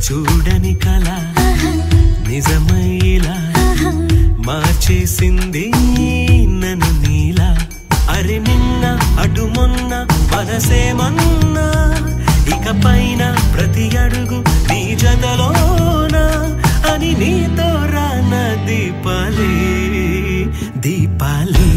చూడని కళ నిజమైలా మార్చేసింది నన్ను నీలా. అరే నిన్న అటు మొన్న మనసేమన్నా, ఇక పైన ప్రతి అడుగు నీ జతలోనా అని నీతో రాన దీపాలి దీపాలి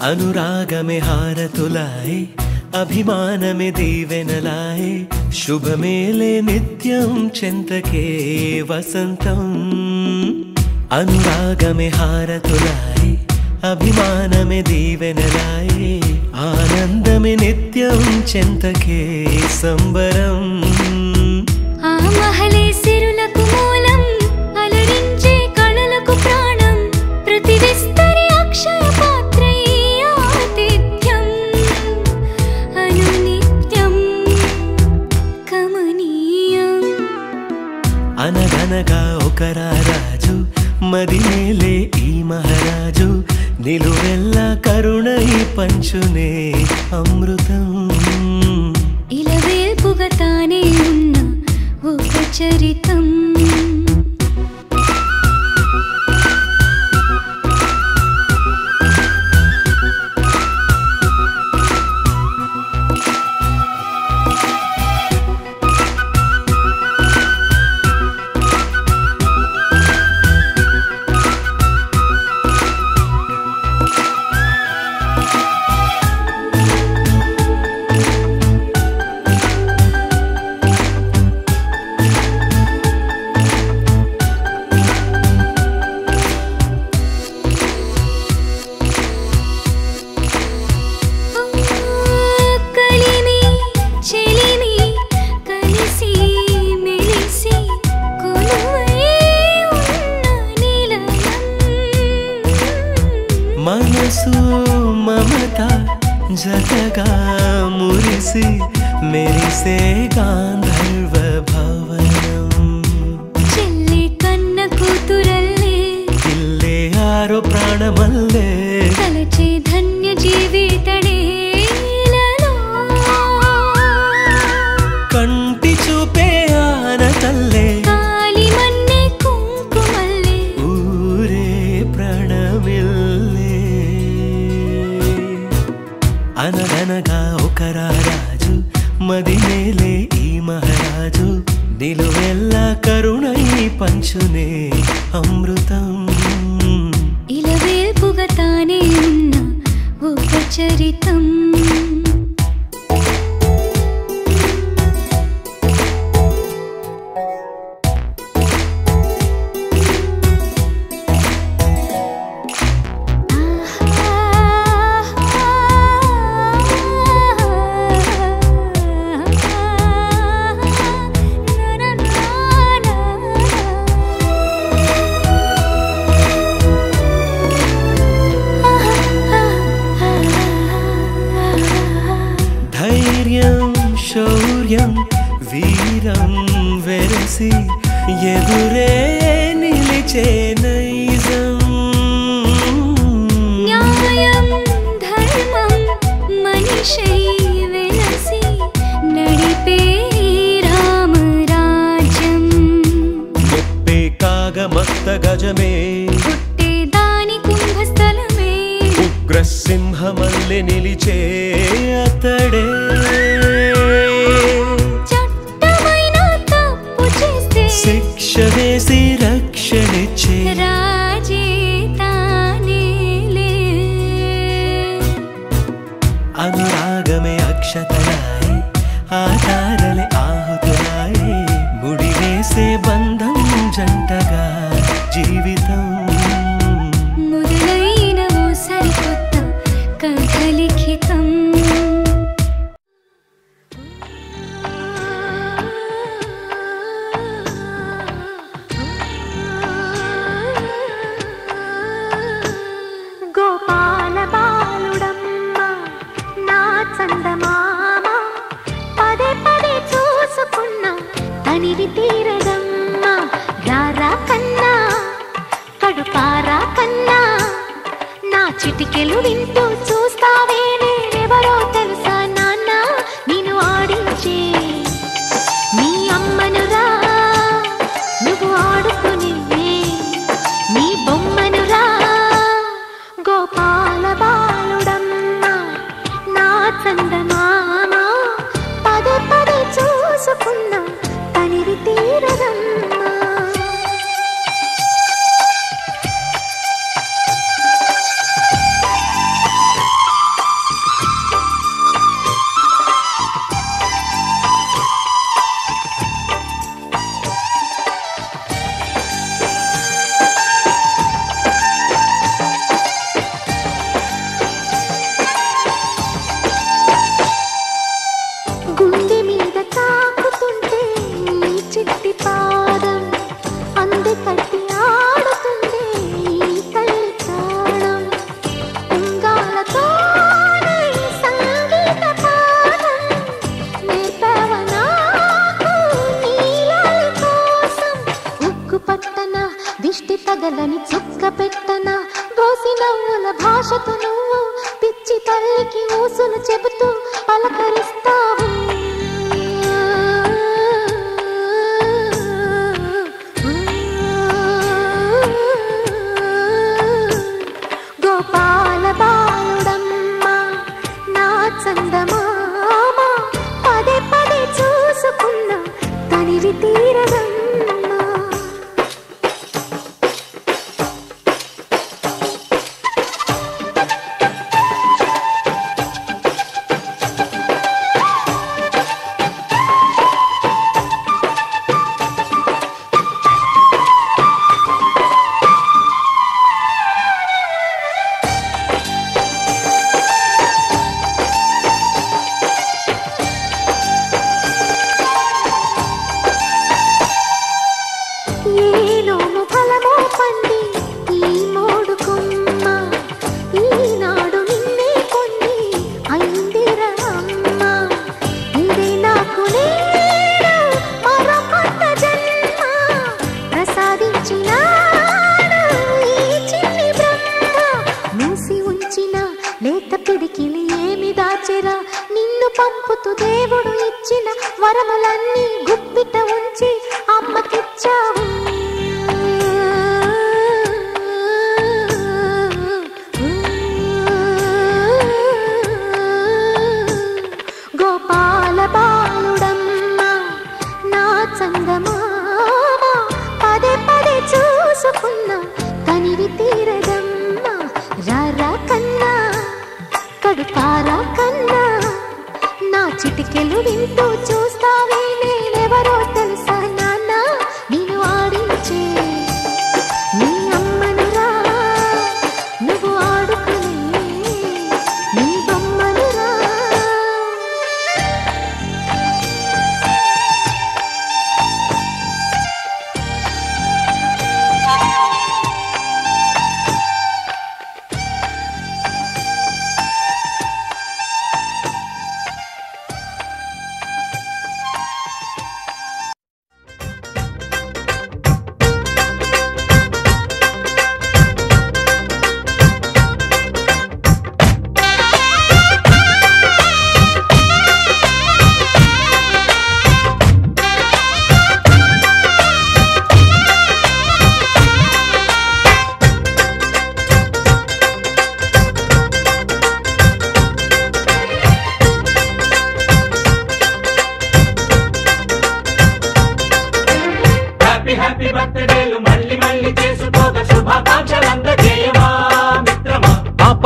अनुरागमे हारतुलाए अभिमानमे दीवेनलाए शुभमेले नित्यं चिन्तके वसन्तं अनुरागमे हारतुलाए अभिमानमे दीवेनलाए आनन्दमे नित्यं चिन्तके संबरं आ महले सिरुलकु मूलं अलरिंचे कळलकु प्राणं प्रति विस्तरि अक्षय అనగనగా ఒక రాజు మదినేలే ఈ మహారాజు నిలువెల్లా కరుణై పంచునే అమృతం ఇలవేల్పుగా తానే ఉన్న ఒక చరితం మనసు మమత జతగా మురిసి మెరిసే గాంధర్వ భవనం చెల్లి కన్న కూతురల్లే ఇల్లే ఆరో ప్రాణమల్లే తలచే ధన్య జీవితడే కంటి చూపే ఆన తల్లే కాలి మన్నే కుంకుమల్లే ఊరే ప్రణమిల్లే అనగనగా ఒక రాజు మదినేలే ఈ మహారాజు నిలువెల్లా కరుణై పంచునే అమృతం ఇలవేల్పుగా తానే ఉన్న ఒక చరితం శౌర్యం వీరం వెరసి ఎదురే నిలిచే నైజం న్యాయం ధర్మం మనిషై వెలసి నడిపే రామరాజ్యం ముప్పే కాగమస్త గజమే పుట్టే దాని కుంభస్థలమే ఉగ్రసింహమల్లె నిలిచే అతడే శిక్ష వేసి రక్షణిచ్చే అనురాగమే అక్షతలాయే ఆధారలే ఆహుతులాయే ముడివేసే బంధం జంటగా జీవితం మొదలైన ఓ సరికొత్త కథ లిఖితం గోపాల బాలుడమ్మ నా చందమామ పదే పదే చూసుకున్నా తనివి తీరదమ్మ రారా కన్నా కడుపారా కన్నా నా చిటికెలు వింటూ చూస్తావే నేనెవరో తెలుసా నాన్న నేను ఆడించే నీ అమ్మనురా నువ్వు ఆడుకునే నీ బొమ్మనురా గోపాల బాలుడమ్మ నా చందమామ పదే పదే చూసుకున్నా తనివి తీరదమ్మా గుండె మీద తాకుతుంటే నీ చిట్టి పాదం అంది కట్టి ఆడుతుండే ఈ తల్లి ప్రాణం ఉంగాలతోనే సంగీత పాఠం నేర్పవ నాకు నీలాలి కోసం ఉక్కు పట్టన దిష్టి తగలని చుక్క పెట్టన దోసి నవ్వుల భాషతో నువ్వు పిచ్చి తల్లికి ఊసులు చెబుతూ పలకరిస్తావు గోపాల బాలుడమ్మ నా చందమామ పదే పదే చూసుకున్నా తనివి తీరదమ్మా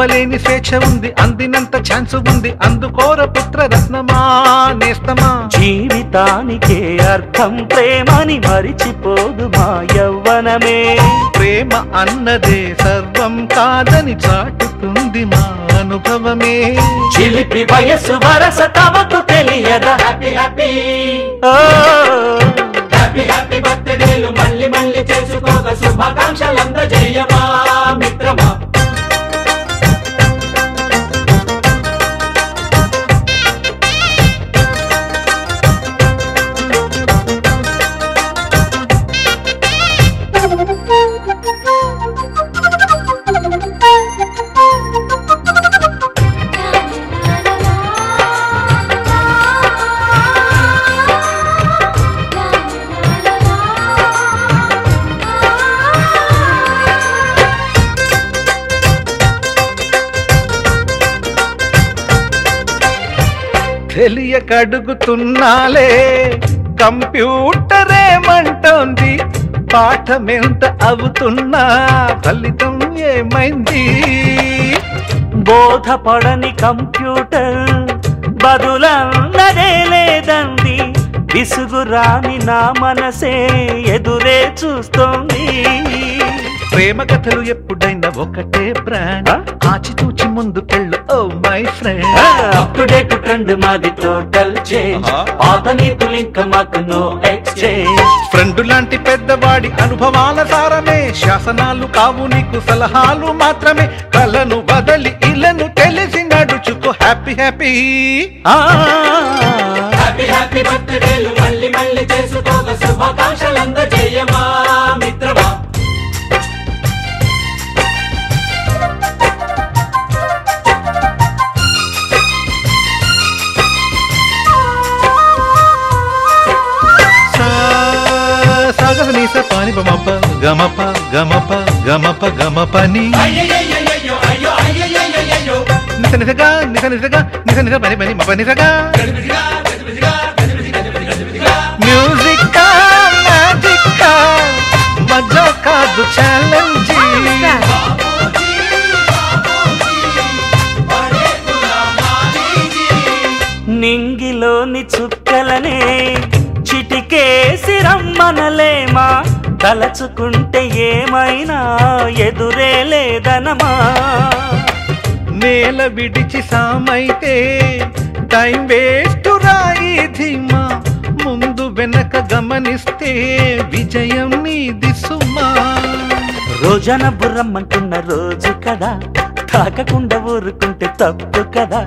ఆపలేని స్వేచ్ఛ ఉంది, అందినంత ఛాన్స్ ఉంది, అందుకోర పుత్ర రత్నమా నేస్తమా. జీవితానికే అర్థం ప్రేమని మరిచిపోదు మా యవ్వనమే. ప్రేమ అన్నదే సర్వం కాదని చాటుతుంది మా అనుభవమే. చిలిపి వయసు వరస తమకు తెలియదా. హ్యాపీ హ్యాపీ హ్యాపీ హ్యాపీ బర్త్డేలు మళ్ళీ మళ్ళీ చేసుకోక శుభాకాంక్షలందజేయమా మిత్రమా. తెలియకడుగుతున్నాలే కంప్యూటరేమంటోంది, పాఠమెంత అవుతున్నా ఫలితం ఏమైంది. బోధపడని కంప్యూటర్ బదులన్నదే లేదండి, విసుగురాని నా మనసే ఎదురే చూస్తోంది. ప్రేమ కథలు ఎప్పుడైనా ఒకటే బ్రాండ్, ఆచితూచి ముందుకెళ్ళు oh my friend. Up to date trend మాది టోటల్ చేంజ్, పాత నీతులు ఇంకా మాకు నో ఎక్స్చేంజ్. ఫ్రెండ్ లాంటి పెద్దవాడి అనుభవాల సారమే, శాసనాలు కావు నీకు సలహాలు మాత్రమే. కలను వదలి ఇలను తెలిసి నడుచుకో హ్యాపీ హ్యాపీ హ్యాపీ హ్యాపీ బర్త్డేలు మళ్ళీ మళ్ళీ చేసుకోక శుభాకాంక్షలందజేయమా మిత్రమా. సాగనీస పాని బమప గమప గమప గమప గమపని నిస నిసగా నిస నిసగా నిస నిస పని పని మప నిసగా. మ్యూజిక్ మ్యాజిక్ మజా కాదు ఛాలెంజ్. నింగిలోని చుక్కలనే చిటికేసి రమ్మనలేమా, తలచుకుంటే ఏమైనా ఎదురే లేదనమా. నేల విడిచి సామైతే టైం వేస్ట్ రాయి ధీమా, ముందు వెనక గమనిస్తే విజయం నీది సుమా. రోజన బుర్రమ్మంటున్న రోజు కదా, తాకకుండా ఊరుకుంటే తప్పు కదా.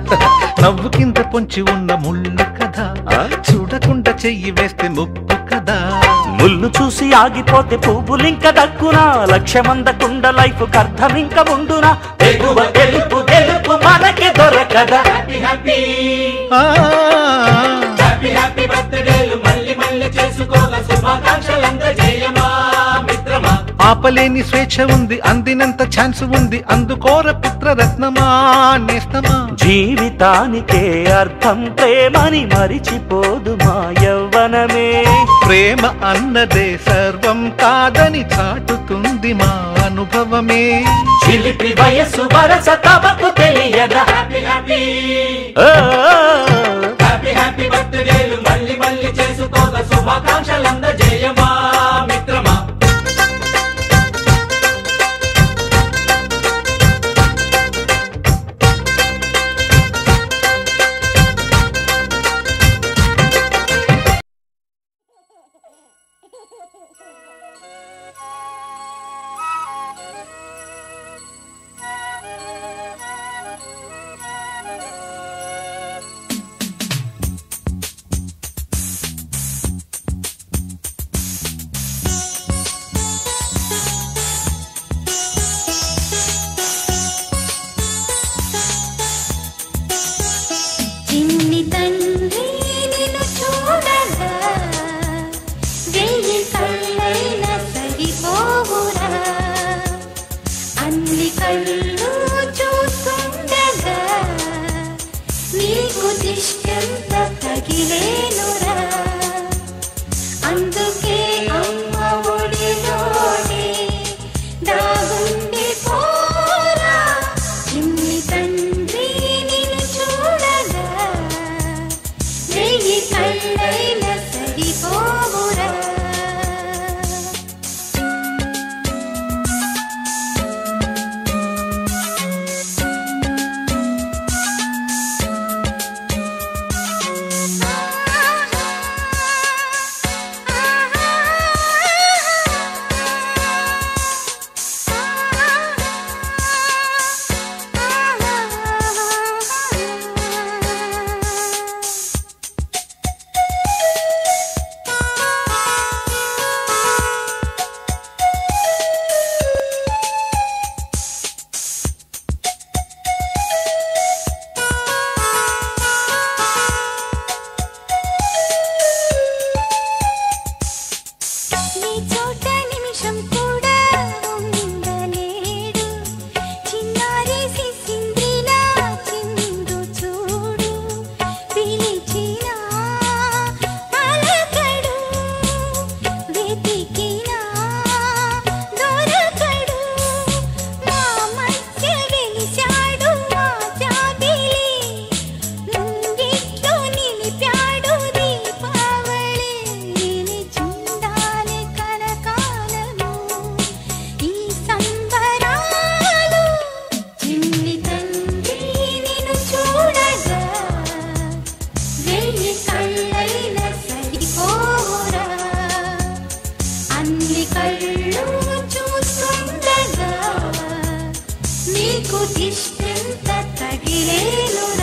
నవ్వు కింద పొంచి ఉన్న ముళ్ళు కదా, చూడకుండా చెయ్యి వేస్తే ముప్పు కదా. ముళ్ళు చూసి ఆగిపోతే పువ్వులింక దక్కునా, లక్ష్యమందకుండా లైఫ్ అర్థం ఇంక ఉండునా. ఎగువ గెలుపు గెలుపు మనకి దొరకదా. హ్యాపీ హ్యాపీ హ్యాపీ హ్యాపీ బర్త్డేలు మళ్ళీ మళ్ళీ చేసుకోక శుభాకాంక్షలందజేయమా మిత్రమా. ఆపలేని స్వేచ్ఛ ఉంది, అందినంత ఛాన్స్ ఉంది, అందుకోర పుత్ర రత్నమా నేస్తమా. జీవితానికే అర్థం ప్రేమని మరిచిపోదు మా యవ్వనమే. ప్రేమ అన్నదే సర్వం కాదని చాటుతుంది మా అనుభవమే. చిలిపి వయసు వరస తమకు తెలియదా. హ్యాపీ హ్యాపీ హ్యాపీ హ్యాపీ బర్త్డేలు మళ్ళీ మళ్ళీ చేసుకోక శుభాకాంక్షలందజేయమా మిత్రమా. నీకు దిష్టంత తగిలేను